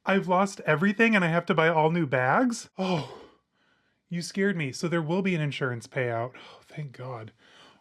I've lost everything and I have to buy all new bags? Oh, you scared me. So there will be an insurance payout. Oh, thank God.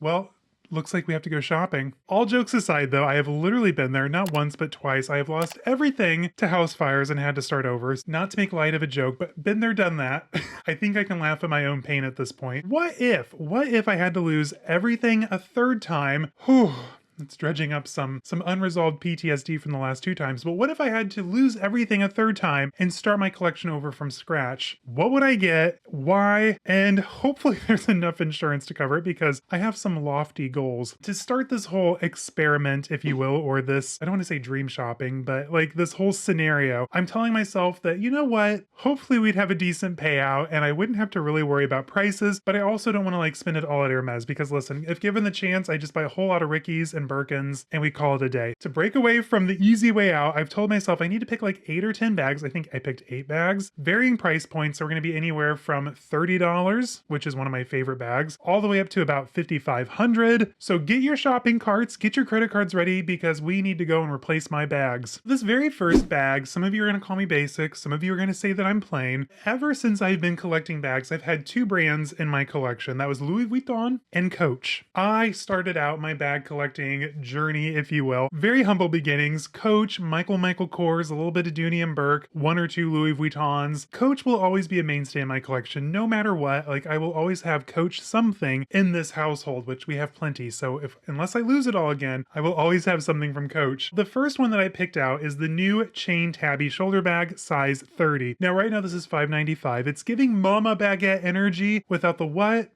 Well, looks like we have to go shopping. All jokes aside though, I have literally been there not once but twice. I have lost everything to house fires and had to start over. Not to make light of a joke, but been there, done that. I think I can laugh at my own pain at this point. What if I had to lose everything a third time? Whew. It's dredging up some unresolved PTSD from the last 2 times, but what if I had to lose everything a third time and start my collection over from scratch? What would I get? Why? And hopefully there's enough insurance to cover it because I have some lofty goals. To start this whole experiment, if you will, or this, I don't want to say dream shopping, but like this whole scenario, I'm telling myself that, you know what? Hopefully we'd have a decent payout and I wouldn't have to really worry about prices, but I also don't want to like spend it all at Hermes because listen, if given the chance, I just buy a whole lot of Rickies and Birkins and we call it a day. To break away from the easy way out, I've told myself I need to pick like 8 or 10 bags. I think I picked 8 bags. Varying price points are going to be anywhere from $30, which is one of my favorite bags, all the way up to about $5,500. So get your shopping carts, get your credit cards ready because we need to go and replace my bags. This very first bag, some of you are going to call me basic, some of you are going to say that I'm plain. Ever since I've been collecting bags, I've had 2 brands in my collection. That was Louis Vuitton and Coach. I started out my bag collecting journey, if you will. Very humble beginnings. Coach, Michael Kors, a little bit of Dooney and Bourke, 1 or 2 Louis Vuittons. Coach will always be a mainstay in my collection, no matter what. Like I will always have Coach something in this household, which we have plenty. So unless I lose it all again, I will always have something from Coach. The first one that I picked out is the new Chain Tabby Shoulder Bag, size 30. Now, right now this is $5.95. It's giving Mama Baguette energy without the what?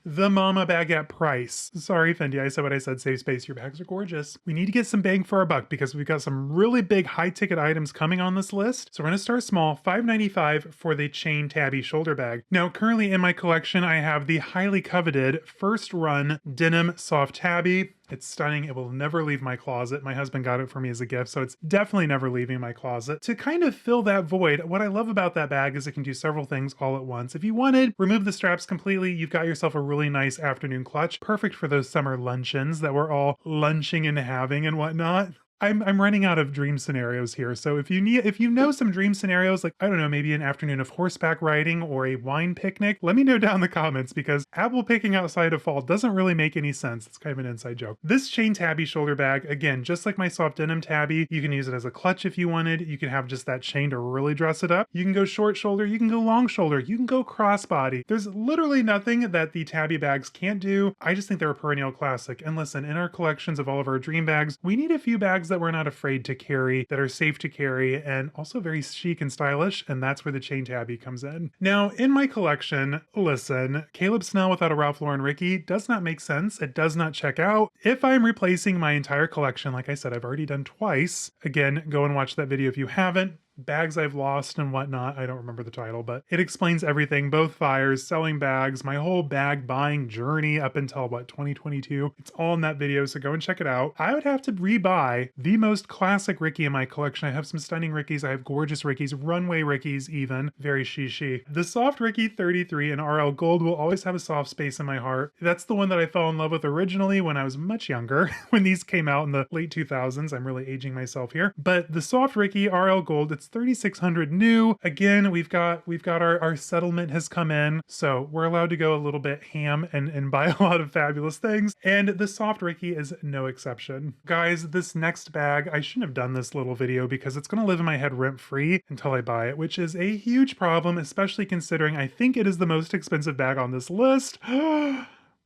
The Mama Baguette price. Sorry, Fendi, I said what I said. Save space. Your bags are gorgeous. We need to get some bang for our buck because we've got some really big high ticket items coming on this list. So we're going to start small. $5.95 for the Chain Tabby Shoulder Bag. Now, currently in my collection, I have the highly coveted first run denim soft tabby. It's stunning. It will never leave my closet. My husband got it for me as a gift, so it's definitely never leaving my closet. To kind of fill that void, what I love about that bag is it can do several things all at once. If you wanted, remove the straps completely, you've got yourself a really nice afternoon clutch. Perfect for those summer luncheons that we're all lunching and having and whatnot. I'm running out of dream scenarios here. So if you know some dream scenarios, like, I don't know, maybe an afternoon of horseback riding or a wine picnic, let me know down in the comments because apple picking outside of fall doesn't really make any sense. It's kind of an inside joke. This Chain Tabby shoulder bag, again, just like my soft denim tabby, you can use it as a clutch if you wanted. You can have just that chain to really dress it up. You can go short shoulder, you can go long shoulder, you can go crossbody. There's literally nothing that the tabby bags can't do. I just think they're a perennial classic. And listen, in our collections of all of our dream bags, we need a few bags that we're not afraid to carry, that are safe to carry, and also very chic and stylish, and that's where the Chain Tabby comes in. Now, in my collection, listen, Caleb Snell without a Ralph Lauren Ricky does not make sense. It does not check out. If I'm replacing my entire collection, like I said, I've already done twice. Again, go and watch that video if you haven't. Bags I've lost and whatnot. I don't remember the title, but it explains everything, both fires, selling bags, my whole bag buying journey up until what, 2022. It's all in that video, so go and check it out. I would have to rebuy the most classic Ricky in my collection. I have some stunning Rickies. I have gorgeous Rickies, runway Rickies even, very she. The soft Ricky 33 in RL Gold will always have a soft space in my heart. That's the one that I fell in love with originally when I was much younger, when these came out in the late 2000s. I'm really aging myself here. But the soft Ricky RL Gold, it's 3,600 new. Again, we've got our settlement has come in, so we're allowed to go a little bit ham and buy a lot of fabulous things, and the soft Ricky is no exception. Guys, this next bag, I shouldn't have done this little video because it's gonna live in my head rent-free until I buy it, which is a huge problem, especially considering I think it is the most expensive bag on this list.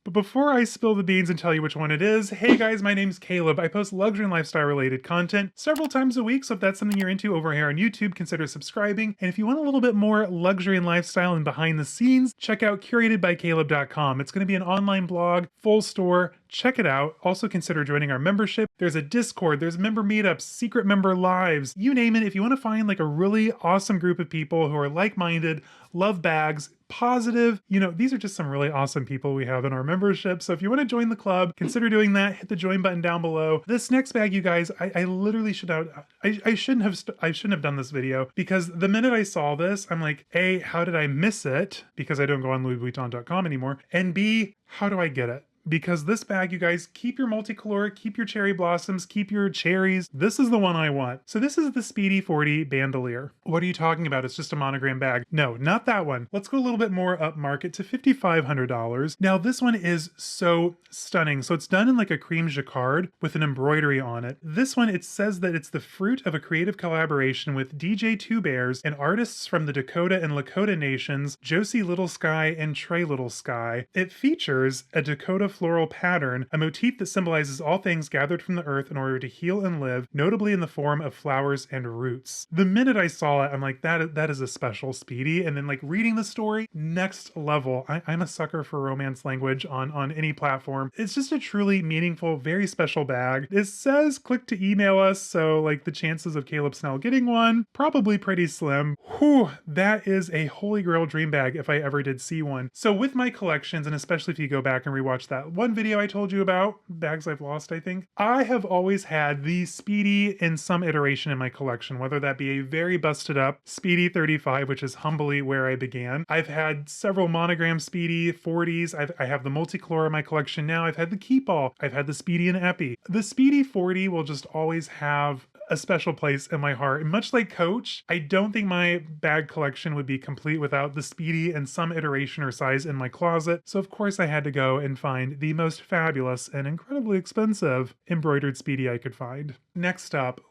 But before I spill the beans and tell you which one it is, hey guys, my name's Caleb. I post luxury and lifestyle related content several times a week, so if that's something you're into over here on YouTube, consider subscribing. And if you want a little bit more luxury and lifestyle and behind the scenes, check out curatedbycaleb.com. It's going to be an online blog, full store. Check it out. Also consider joining our membership. There's a Discord, there's member meetups, secret member lives, you name it. If you want to find like a really awesome group of people who are like-minded, love bags, positive, you know, these are just some really awesome people we have in our membership. So if you want to join the club, consider doing that. Hit the join button down below. This next bag, you guys, I literally should have, I shouldn't have done this video because the minute I saw this, I'm like, A, how did I miss it? Because I don't go on LouisVuitton.com anymore. And B, how do I get it? because this bag, you guys, keep your multicolor, keep your cherry blossoms, keep your cherries. This is the one I want. So this is the Speedy 40 Bandoulière. What are you talking about? It's just a monogram bag. No, not that one. Let's go a little bit more up market to $5,500. Now this one is so stunning. So it's done in like a cream jacquard with an embroidery on it. This one, it says that it's the fruit of a creative collaboration with DJ Two Bears and artists from the Dakota and Lakota nations, Josie Little Sky and Trey Little Sky. It features a Dakota floral pattern, a motif that symbolizes all things gathered from the earth in order to heal and live, notably in the form of flowers and roots. The minute I saw it, I'm like, that is a special Speedy. And then like reading the story, next level. I'm a sucker for romance language on any platform. It's just a truly meaningful, very special bag. It says click to email us, so like the chances of Caleb Snell getting one, probably pretty slim. Whew, that is a holy grail dream bag if I ever did see one. So with my collections, and especially if you go back and rewatch that one video I told you about, bags I've lost, I think, I have always had the Speedy in some iteration in my collection, whether that be a very busted up Speedy 35, which is humbly where I began. I've had several monogram Speedy 40s. I have the multicolor in my collection now. I've had the Keep All. I've had the Speedy and Epi. The Speedy 40 will just always have a special place in my heart. And much like Coach, I don't think my bag collection would be complete without the Speedy in some iteration or size in my closet. So of course I had to go and find the most fabulous and incredibly expensive embroidered Speedy I could find. Next up,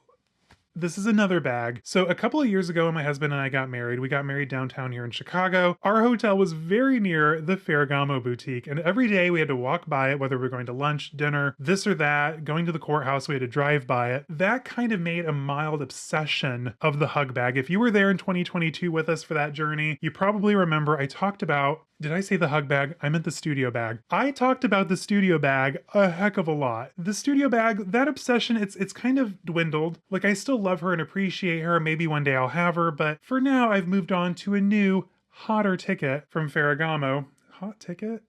this is another bag. So a couple of years ago when my husband and I got married, we got married downtown here in Chicago. Our hotel was very near the Ferragamo boutique, and every day we had to walk by it, whether we were going to lunch, dinner, this or that, going to the courthouse, we had to drive by it. That kind of made a mild obsession of the hug bag. If you were there in 2022 with us for that journey, you probably remember I talked about, did I say the hug bag? I meant the studio bag. I talked about the studio bag a heck of a lot. The studio bag, that obsession, it's kind of dwindled. Like I still love her and appreciate her. Maybe one day I'll have her, but for now I've moved on to a new, hotter ticket from Ferragamo. Hot ticket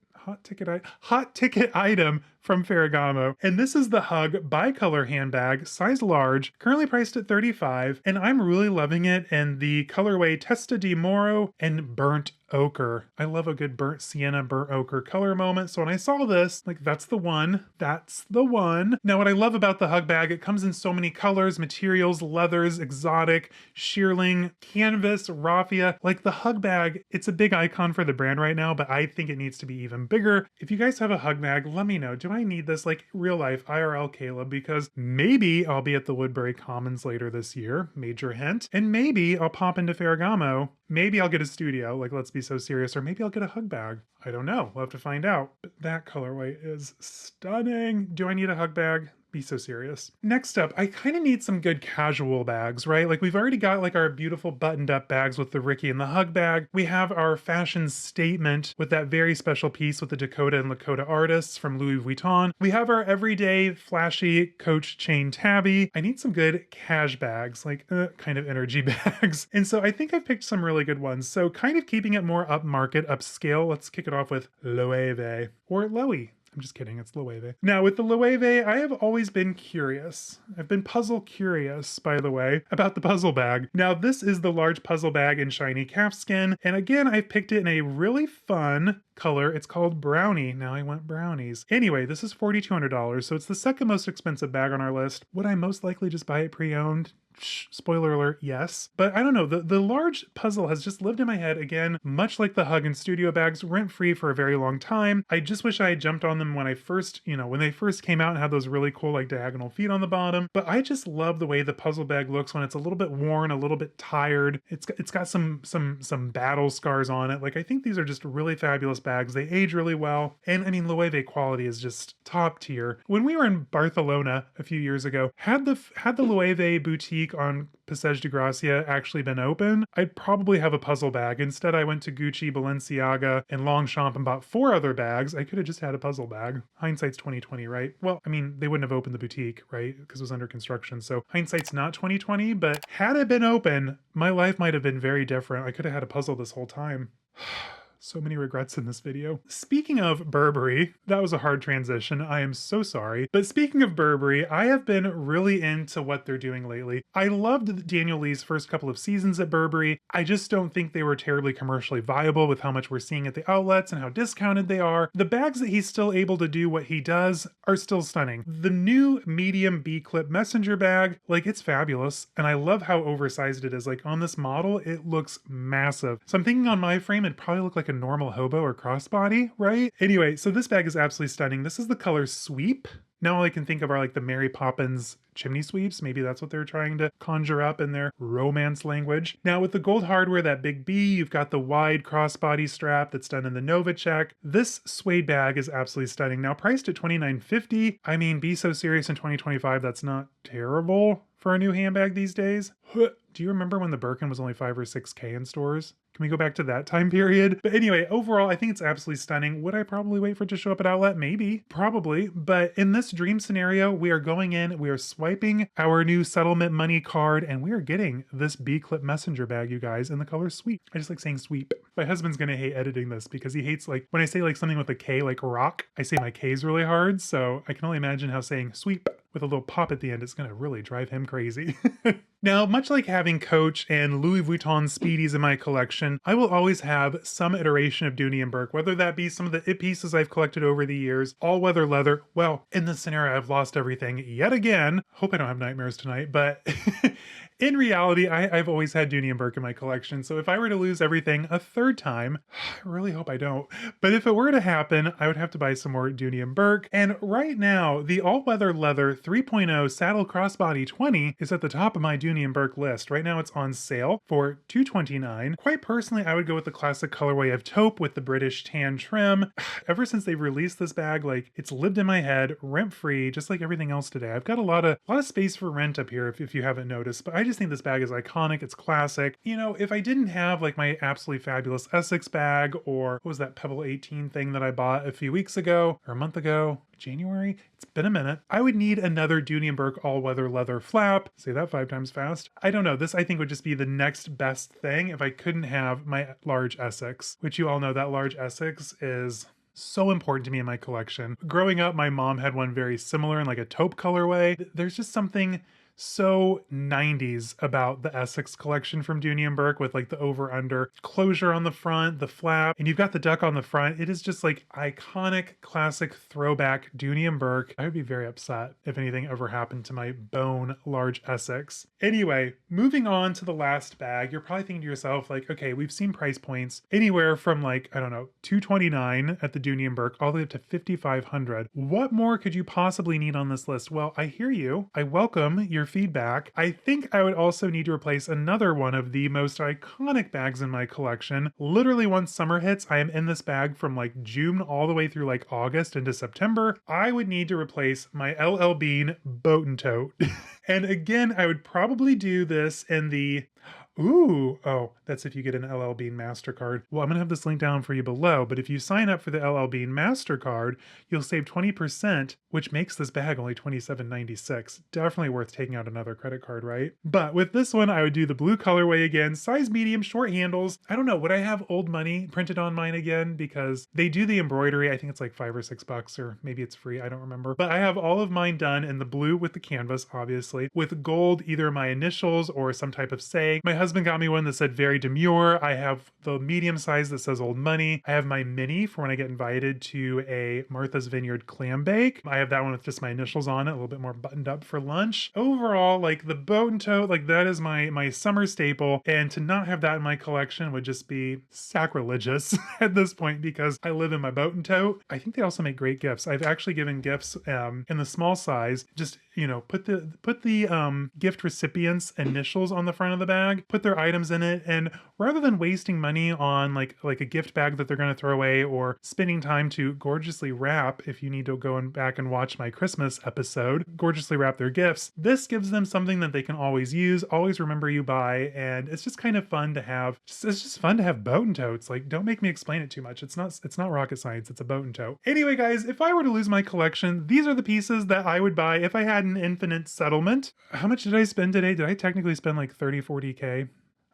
item from Ferragamo. And this is the Hug bicolor handbag, size large, currently priced at $35, and I'm really loving it in the colorway Testa di Moro and Burnt Ochre. I love a good burnt sienna, burnt ochre color moment. So when I saw this, like that's the one. That's the one. Now what I love about the Hug bag, it comes in so many colors, materials, leathers, exotic, shearling, canvas, raffia. Like the Hug bag, it's a big icon for the brand right now, but I think it needs to be even bigger. If you guys have a Hug bag, let me know. Do I need this like real life IRL Caleb? Because maybe I'll be at the Woodbury Commons later this year, major hint, and maybe I'll pop into Ferragamo. Maybe I'll get a studio, like let's be so serious, or maybe I'll get a Hug bag. I don't know. We'll have to find out. But that colorway is stunning. Do I need a Hug bag? Be so serious. Next up, I kind of need some good casual bags, right? Like we've already got like our beautiful buttoned up bags with the Ricky and the Hug bag. We have our fashion statement with that very special piece with the Dakota and Lakota artists from Louis Vuitton. We have our everyday flashy Coach Chain Tabby. I need some good cash bags, like kind of energy bags. And so I think I've picked some really good ones. So kind of keeping it more upmarket, upscale. Let's kick it off with Loewe or Loewe. I'm just kidding, it's Loewe. Now with the Loewe, I have always been curious. I've been puzzle curious, by the way, about the puzzle bag. Now this is the large puzzle bag in shiny calfskin, and again, I picked it in a really fun color. It's called Brownie. Now I want brownies. Anyway, this is $4,200, so it's the second most expensive bag on our list. Would I most likely just buy it pre-owned? Spoiler alert, yes. But I don't know, the large puzzle has just lived in my head again, much like the Hug and studio bags, rent-free for a very long time. I just wish I had jumped on them when I first, when they first came out and had those really cool like diagonal feet on the bottom. But I just love the way the puzzle bag looks when it's a little bit worn, a little bit tired. It's got some battle scars on it. Like I think these are just really fabulous bags. They age really well. And I mean, Loewe quality is just top tier. When we were in Barcelona a few years ago, had the Loewe boutique on Passage de Gracia actually been open, I'd probably have a puzzle bag. Instead, I went to Gucci, Balenciaga, and Longchamp and bought 4 other bags. I could have just had a puzzle bag. Hindsight's 2020, right? Well, I mean, they wouldn't have opened the boutique, right? Because it was under construction. So hindsight's not 2020, but had it been open, my life might have been very different. I could have had a puzzle this whole time. So many regrets in this video. Speaking of Burberry, that was a hard transition. I am so sorry. But speaking of Burberry, I have been really into what they're doing lately. I loved Daniel Lee's first couple of seasons at Burberry. I just don't think they were terribly commercially viable with how much we're seeing at the outlets and how discounted they are. The bags that he's still able to do what he does are still stunning. The new medium B-clip messenger bag, like, it's fabulous. And I love how oversized it is. Like, on this model, it looks massive. So I'm thinking on my frame, it'd probably look like a normal hobo or crossbody, right? Anyway, so this bag is absolutely stunning. This is the color Sweep. Now all I can think of are like the Mary Poppins chimney sweeps. Maybe that's what they're trying to conjure up in their romance language. Now with the gold hardware, that big B, you've got the wide crossbody strap that's done in the Novacek. This suede bag is absolutely stunning. Now priced at $29.50. I mean, be so serious in 2025, that's not terrible for a new handbag these days. Do you remember when the Birkin was only 5 or 6K in stores? Can we go back to that time period? But anyway, overall, I think it's absolutely stunning. Would I probably wait for it to show up at outlet? Maybe, probably. But in this dream scenario, we are going in, we are swiping our new settlement money card, and we are getting this B-clip messenger bag, you guys, in the color Sweep. I just like saying Sweep. My husband's gonna hate editing this because he hates, like, when I say like something with a K, like rock, I say my K's really hard. So I can only imagine how saying Sweep with a little pop at the end is gonna really drive him crazy. Now, much like having Coach and Louis Vuitton Speedies in my collection, I will always have some iteration of Dooney & Bourke, whether that be some of the it pieces I've collected over the years, all-weather leather. Well, in this scenario, I've lost everything yet again. Hope I don't have nightmares tonight, but in reality, I've always had Dooney & Bourke in my collection, so if I were to lose everything a third time, I really hope I don't, but if it were to happen, I would have to buy some more Dooney & Bourke, and right now, the all-weather leather 3.0 Saddle Crossbody 20 is at the top of my Dooney & Bourke list. Right now, it's on sale for $229. Quite personally, I would go with the classic colorway of taupe with the British tan trim. Ever since they've released this bag, like, it's lived in my head, rent-free, just like everything else today. I've got a lot of space for rent up here, if you haven't noticed, but I just think this bag is iconic. It's classic. You know, if I didn't have like my absolutely fabulous Essex bag, or what was that Pebble 18 thing that I bought a few weeks ago or a month ago, January, it's been a minute, I would need another Dooney & Bourke all-weather leather flap. Say that 5 times fast. I don't know. This, I think, would just be the next best thing if I couldn't have my large Essex, which you all know that large Essex is so important to me in my collection. Growing up, my mom had one very similar in like a taupe colorway. There's just something so 90s about the Essex collection from Dooney & Bourke with like the over-under closure on the front, the flap, and you've got the duck on the front. It is just like iconic, classic, throwback Dooney & Bourke. I would be very upset if anything ever happened to my bone large Essex. Anyway, moving on to the last bag, you're probably thinking to yourself like, okay, we've seen price points anywhere from like, I don't know, $229 at the Dooney & Bourke all the way up to $5,500. What more could you possibly need on this list? Well, I hear you. I welcome your feedback. I think I would also need to replace another one of the most iconic bags in my collection. Literally once summer hits, I am in this bag from like June all the way through like August into September. I would need to replace my LL Bean Boat and Tote. And again, I would probably do this in the oh, that's if you get an LL Bean MasterCard. Well, I'm going to have this link down for you below, but if you sign up for the LL Bean MasterCard, you'll save 20%, which makes this bag only $27.96. Definitely worth taking out another credit card, right? But with this one, I would do the blue colorway again, size medium, short handles. I don't know, would I have old money printed on mine again? Because they do the embroidery. I think it's like $5 or $6, or maybe it's free. I don't remember. But I have all of mine done in the blue with the canvas, obviously, with gold, either my initials or some type of say. My husband got me one that said very demure. I have the medium size that says old money. I have my mini for when I get invited to a Martha's Vineyard clam bake. I have that one with just my initials on it, a little bit more buttoned up for lunch. Overall, like the Boat and Tote, like that is my summer staple, and to not have that in my collection would just be sacrilegious at this point because I live in my Boat and Tote. I think they also make great gifts. I've actually given gifts in the small size, just, you know, put the gift recipient's initials on the front of the bag, put their items in it, and rather than wasting money on like a gift bag that they're going to throw away or spending time to gorgeously wrap, if you need to go back and watch my Christmas episode, gorgeously wrap their gifts, this gives them something that they can always use, always remember you by, and it's just kind of fun to have. It's just fun to have Boat and Totes. Like, don't make me explain it too much. It's not rocket science. It's a Boat and Tote. Anyway, guys, if I were to lose my collection, these are the pieces that I would buy if I had an infinite settlement. How much did I spend today? Did I technically spend like 30, 40K?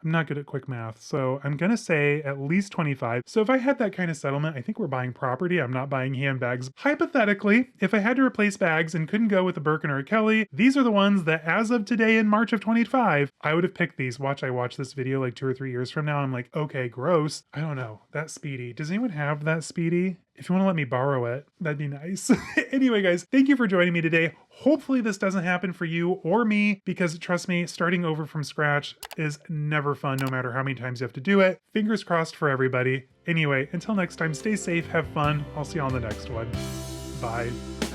I'm not good at quick math, so I'm gonna say at least 25. So if I had that kind of settlement, I think we're buying property. I'm not buying handbags. Hypothetically, if I had to replace bags and couldn't go with a Birkin or a Kelly, these are the ones that as of today in March of 25, I would have picked these. I watch this video like 2 or 3 years from now, and I'm like, okay, gross. I don't know. That Speedy. Does anyone have that Speedy? If you want to let me borrow it, that'd be nice. Anyway, guys, thank you for joining me today. Hopefully this doesn't happen for you or me, because trust me, starting over from scratch is never fun, no matter how many times you have to do it. Fingers crossed for everybody. Anyway, until next time, stay safe, have fun. I'll see you on the next one. Bye.